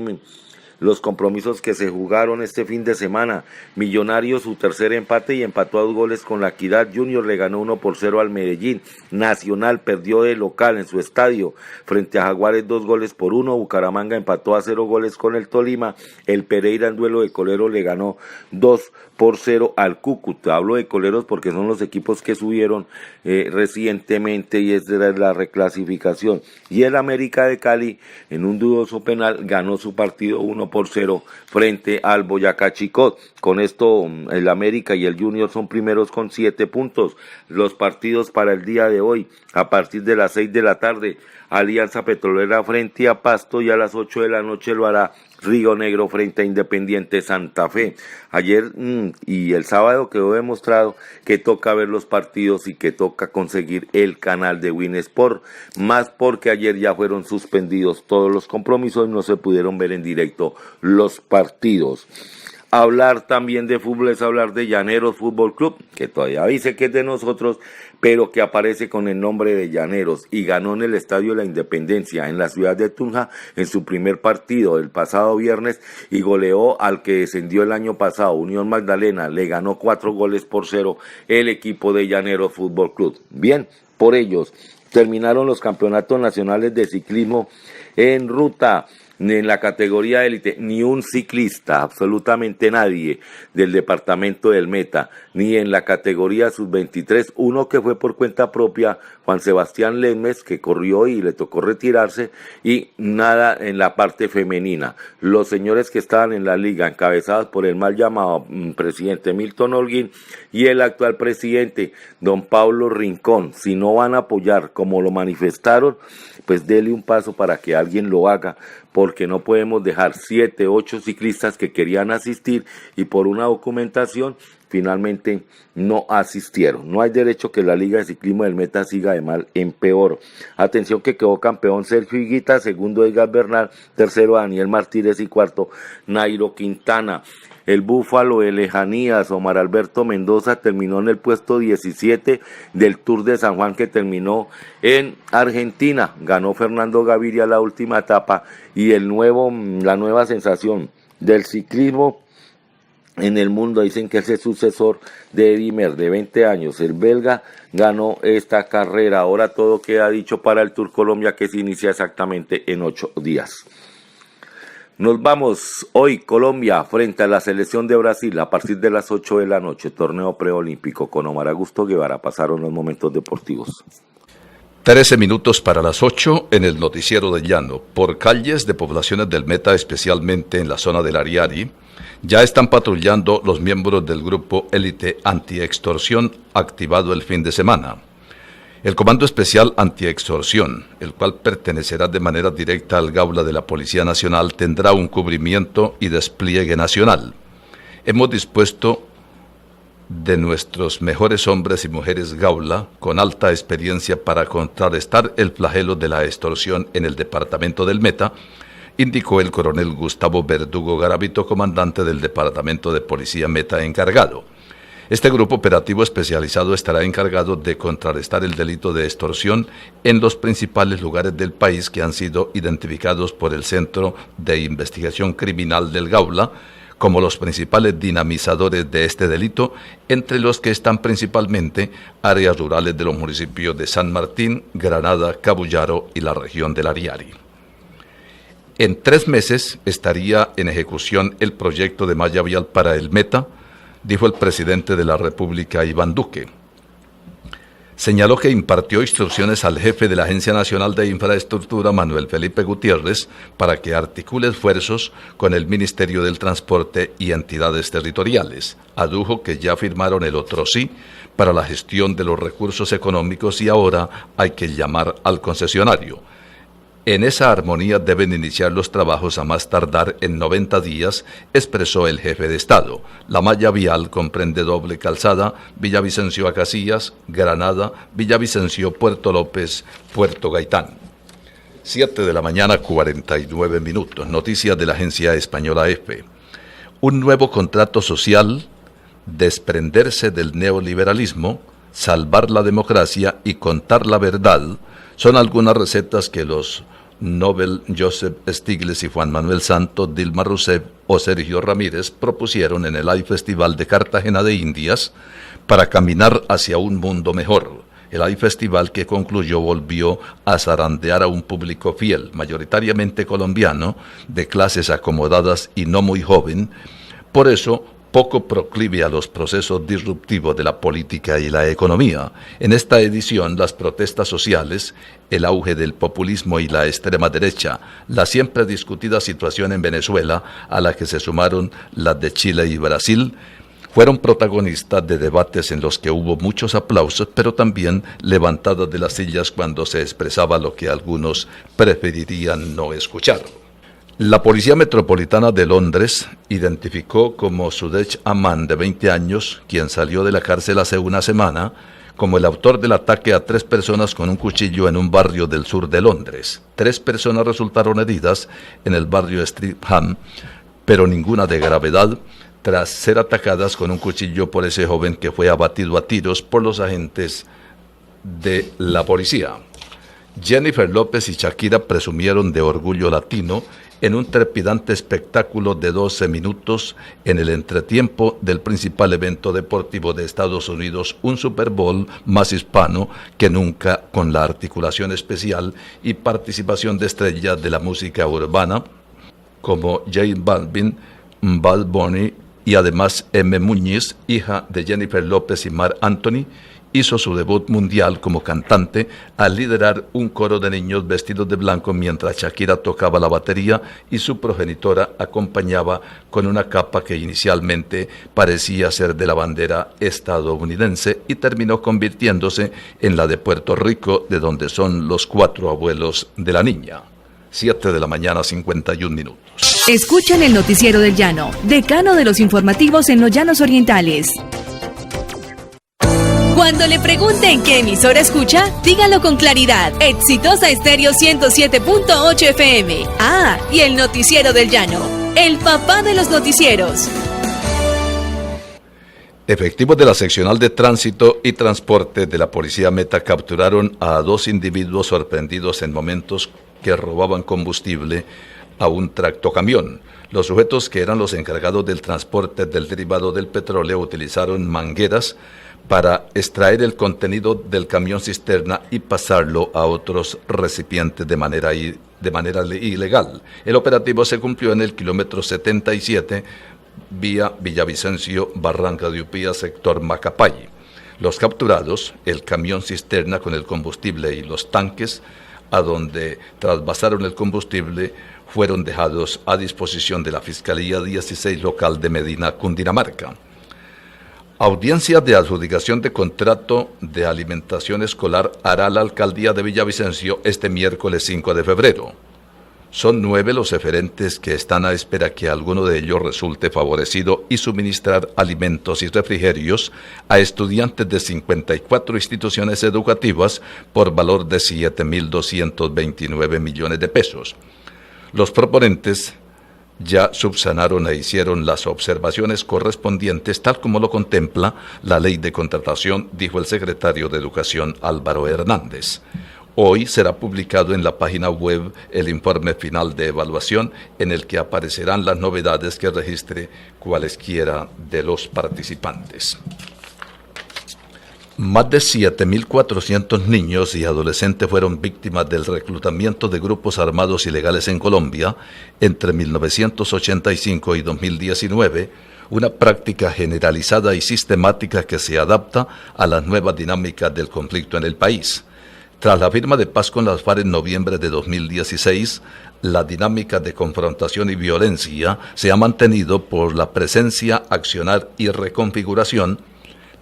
los compromisos que se jugaron este fin de semana: Millonarios su tercer empate y empató a 2 goles con la Equidad. Junior le ganó 1-0 al Medellín. Nacional perdió de local en su estadio frente a Jaguares 2-1. Bucaramanga empató a 0 goles con el Tolima. El Pereira en duelo de coleros le ganó 2-0 al Cúcuta. Hablo de coleros porque son los equipos que subieron recientemente y es de la reclasificación. Y el América de Cali en un dudoso penal ganó su partido 1-0 frente al Boyacá Chicó. Con esto el América y el Junior son primeros con 7 puntos. Los partidos para el día de hoy: a partir de las 6 de la tarde, Alianza Petrolera frente a Pasto, y a las 8 de la noche lo hará Río Negro frente a Independiente Santa Fe. Ayer y el sábado quedó demostrado que toca ver los partidos y que toca conseguir el canal de Win Sport, más porque ayer ya fueron suspendidos todos los compromisos y no se pudieron ver en directo los partidos. Hablar también de fútbol es hablar de Llaneros Fútbol Club, que todavía dice que es de nosotros, pero que aparece con el nombre de Llaneros y ganó en el Estadio de la Independencia en la ciudad de Tunja en su primer partido el pasado viernes y goleó al que descendió el año pasado, Unión Magdalena, le ganó 4-0 el equipo de Llaneros Fútbol Club. Bien, por ellos terminaron los campeonatos nacionales de ciclismo en ruta. En la categoría élite, ni un ciclista, absolutamente nadie del departamento del Meta, ni en la categoría sub-23, uno que fue por cuenta propia, Juan Sebastián Lemes, que corrió y le tocó retirarse, y nada en la parte femenina. Los señores que estaban en la liga, encabezados por el mal llamado presidente Milton Holguín y el actual presidente, don Pablo Rincón, si no van a apoyar como lo manifestaron, pues dele un paso para que alguien lo haga, porque no podemos dejar 7, 8 ciclistas que querían asistir y por una documentación finalmente no asistieron. No hay derecho que la Liga de Ciclismo del Meta siga de mal en peor. Atención que quedó campeón Sergio Higuita, segundo Edgar Bernal, tercero Daniel Martínez y cuarto Nairo Quintana. El Búfalo de Lejanías, Omar Alberto Mendoza, terminó en el puesto 17 del Tour de San Juan que terminó en Argentina. Ganó Fernando Gaviria la última etapa y la nueva sensación del ciclismo en el mundo, dicen que es el sucesor de Eddy Merckx, de 20 años, el belga, ganó esta carrera. Ahora todo queda dicho para el Tour Colombia, que se inicia exactamente en 8 días. Nos vamos hoy, Colombia, frente a la selección de Brasil, a partir de las 8 de la noche, torneo preolímpico con Omar Augusto Guevara. Pasaron los momentos deportivos. 13 minutos para las 8 en el noticiero del Llano. Por calles de poblaciones del Meta, especialmente en la zona del Ariari, ya están patrullando los miembros del grupo élite antiextorsión activado el fin de semana. El Comando Especial Antiextorsión, el cual pertenecerá de manera directa al Gaula de la Policía Nacional, tendrá un cubrimiento y despliegue nacional. Hemos dispuesto de nuestros mejores hombres y mujeres Gaula con alta experiencia para contrarrestar el flagelo de la extorsión en el departamento del Meta, indicó el coronel Gustavo Verdugo Garavito, comandante del Departamento de Policía Meta encargado. Este grupo operativo especializado estará encargado de contrarrestar el delito de extorsión en los principales lugares del país que han sido identificados por el Centro de Investigación Criminal del Gaula como los principales dinamizadores de este delito, entre los que están principalmente áreas rurales de los municipios de San Martín, Granada, Cabullaro y la región del Ariari. En 3 meses estaría en ejecución el proyecto de malla vial para el Meta, dijo el presidente de la República, Iván Duque. Señaló que impartió instrucciones al jefe de la Agencia Nacional de Infraestructura, Manuel Felipe Gutiérrez, para que articule esfuerzos con el Ministerio del Transporte y entidades territoriales. Adujo que ya firmaron el otro sí para la gestión de los recursos económicos y ahora hay que llamar al concesionario. En esa armonía deben iniciar los trabajos a más tardar en 90 días, expresó el jefe de Estado. La malla vial comprende doble calzada, Villavicencio a Casillas, Granada, Villavicencio, Puerto López, Puerto Gaitán. 7 de la mañana, 49 minutos. Noticias de la agencia española EFE. Un nuevo contrato social, desprenderse del neoliberalismo, salvar la democracia y contar la verdad, son algunas recetas que los Nobel Joseph Stiglitz y Juan Manuel Santos, Dilma Rousseff o Sergio Ramírez propusieron en el AI Festival de Cartagena de Indias para caminar hacia un mundo mejor. El AI Festival, que concluyó, volvió a zarandear a un público fiel, mayoritariamente colombiano, de clases acomodadas y no muy joven, por eso poco proclive a los procesos disruptivos de la política y la economía. En esta edición, las protestas sociales, el auge del populismo y la extrema derecha, la siempre discutida situación en Venezuela, a la que se sumaron las de Chile y Brasil, fueron protagonistas de debates en los que hubo muchos aplausos, pero también levantadas de las sillas cuando se expresaba lo que algunos preferirían no escuchar. La Policía Metropolitana de Londres identificó como Sudej Aman, de 20 años, quien salió de la cárcel hace una semana, como el autor del ataque a 3 personas con un cuchillo en un barrio del sur de Londres. 3 personas resultaron heridas en el barrio Streatham, pero ninguna de gravedad, tras ser atacadas con un cuchillo por ese joven que fue abatido a tiros por los agentes de la policía. Jennifer López y Shakira presumieron de orgullo latino en un trepidante espectáculo de 12 minutos en el entretiempo del principal evento deportivo de Estados Unidos, un Super Bowl más hispano que nunca, con la articulación especial y participación de estrellas de la música urbana como J Balvin, Bad Bunny y además M. Muñiz, hija de Jennifer López y Marc Anthony, hizo su debut mundial como cantante al liderar un coro de niños vestidos de blanco mientras Shakira tocaba la batería y su progenitora acompañaba con una capa que inicialmente parecía ser de la bandera estadounidense y terminó convirtiéndose en la de Puerto Rico, de donde son los 4 abuelos de la niña. 7 de la mañana, 51 minutos. Escuchan el Noticiero del Llano, decano de los informativos en los Llanos Orientales. Cuando le pregunten qué emisora escucha, dígalo con claridad. Exitosa Estéreo 107.8 FM. Ah, y el Noticiero del Llano, el papá de los noticieros. Efectivos de la Seccional de Tránsito y Transporte de la Policía Meta capturaron a 2 individuos sorprendidos en momentos que robaban combustible a un tractocamión. Los sujetos, que eran los encargados del transporte del derivado del petróleo, utilizaron mangueras para extraer el contenido del camión cisterna y pasarlo a otros recipientes de manera ilegal. El operativo se cumplió en el kilómetro 77, vía Villavicencio, Barranca de Upía, sector Macapay. Los capturados, el camión cisterna con el combustible y los tanques, a donde trasvasaron el combustible, fueron dejados a disposición de la Fiscalía 16 local de Medina, Cundinamarca. Audiencia de adjudicación de contrato de alimentación escolar hará la Alcaldía de Villavicencio este miércoles 5 de febrero. Son 9 los referentes que están a espera que alguno de ellos resulte favorecido y suministrar alimentos y refrigerios a estudiantes de 54 instituciones educativas por valor de 7.229 millones de pesos. Los proponentes ya subsanaron e hicieron las observaciones correspondientes, tal como lo contempla la Ley de Contratación, dijo el secretario de Educación Álvaro Hernández. Hoy será publicado en la página web el informe final de evaluación, en el que aparecerán las novedades que registre cualesquiera de los participantes. Más de 7.400 niños y adolescentes fueron víctimas del reclutamiento de grupos armados ilegales en Colombia entre 1985 y 2019, una práctica generalizada y sistemática que se adapta a las nuevas dinámicas del conflicto en el país. Tras la firma de paz con las FARC en noviembre de 2016, la dinámica de confrontación y violencia se ha mantenido por la presencia, accionar y reconfiguración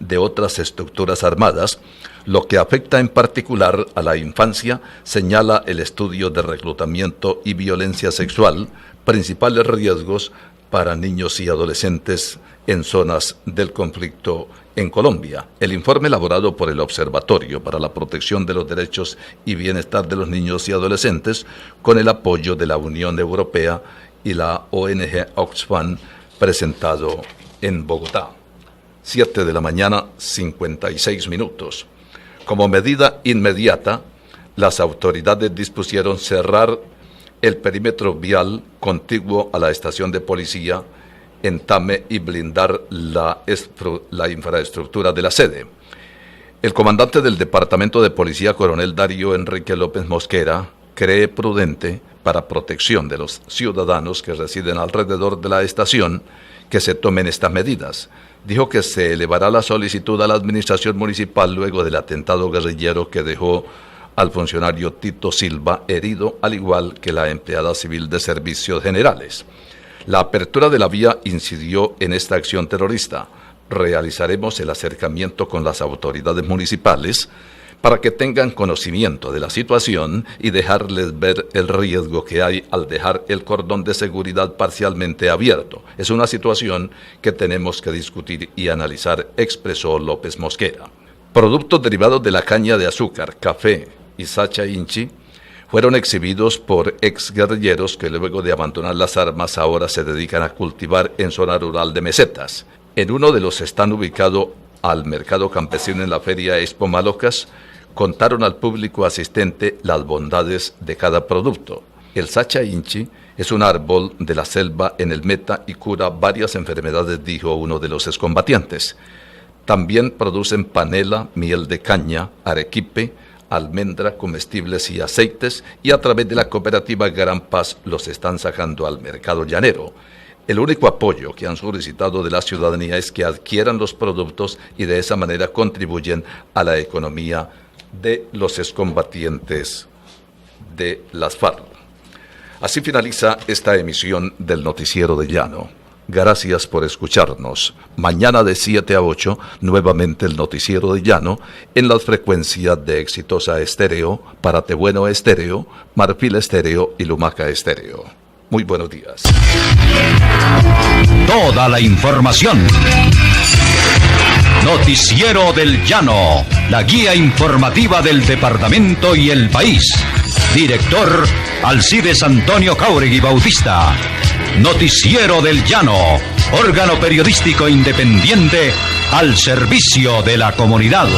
de otras estructuras armadas, lo que afecta en particular a la infancia, señala el estudio de reclutamiento y violencia sexual, principales riesgos para niños y adolescentes en zonas del conflicto en Colombia. El informe elaborado por el Observatorio para la Protección de los Derechos y Bienestar de los Niños y Adolescentes, con el apoyo de la Unión Europea y la ONG Oxfam, presentado en Bogotá. 7 de la mañana, 56 minutos. Como medida inmediata, las autoridades dispusieron cerrar el perímetro vial contiguo a la estación de policía en Tame y blindar la infraestructura de la sede. El comandante del Departamento de Policía, coronel Darío Enrique López Mosquera, cree prudente, para protección de los ciudadanos que residen alrededor de la estación, que se tomen estas medidas. Dijo que se elevará la solicitud a la administración municipal luego del atentado guerrillero que dejó al funcionario Tito Silva herido, al igual que la empleada civil de Servicios Generales. La apertura de la vía incidió en esta acción terrorista. Realizaremos el acercamiento con las autoridades municipales, para que tengan conocimiento de la situación y dejarles ver el riesgo que hay al dejar el cordón de seguridad parcialmente abierto. Es una situación que tenemos que discutir y analizar, expresó López Mosquera. Productos derivados de la caña de azúcar, café y Sacha Inchi fueron exhibidos por exguerrilleros que luego de abandonar las armas ahora se dedican a cultivar en zona rural de Mesetas. En uno de los están ubicado al mercado campesino en la feria Expo Malocas, contaron al público asistente las bondades de cada producto. El Sacha Inchi es un árbol de la selva en el Meta y cura varias enfermedades, dijo uno de los excombatientes. También producen panela, miel de caña, arequipe, almendra, comestibles y aceites, y a través de la cooperativa Gran Paz los están sacando al mercado llanero. El único apoyo que han solicitado de la ciudadanía es que adquieran los productos y de esa manera contribuyen a la economía de los excombatientes de las FARC. Así finaliza esta emisión del Noticiero de Llano. Gracias por escucharnos. Mañana de 7 a 8, nuevamente el Noticiero de Llano, en las frecuencias de Exitosa Estéreo, Paratebueno Estéreo, Marfil Estéreo y Lumaca Estéreo. Muy buenos días. Toda la información. Noticiero del Llano, la guía informativa del departamento y el país. Director Alcides Antonio Jáuregui Bautista. Noticiero del Llano, órgano periodístico independiente al servicio de la comunidad.